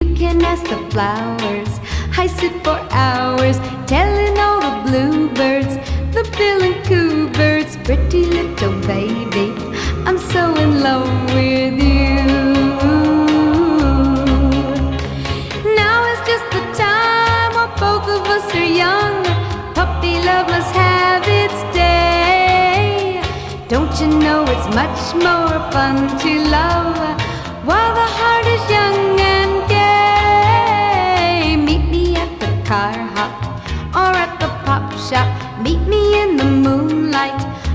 You can ask the flowers. I sit for hours telling all the bluebirds, the bill and coo birds, pretty little baby, I'm so in love with you. Now is just the time while both of us are young. Puppy love must have its day. Don't you know it's much more fun to love while the heart is young and gay? Meet me at the car hop or at the pop shop. Meet me in the moon.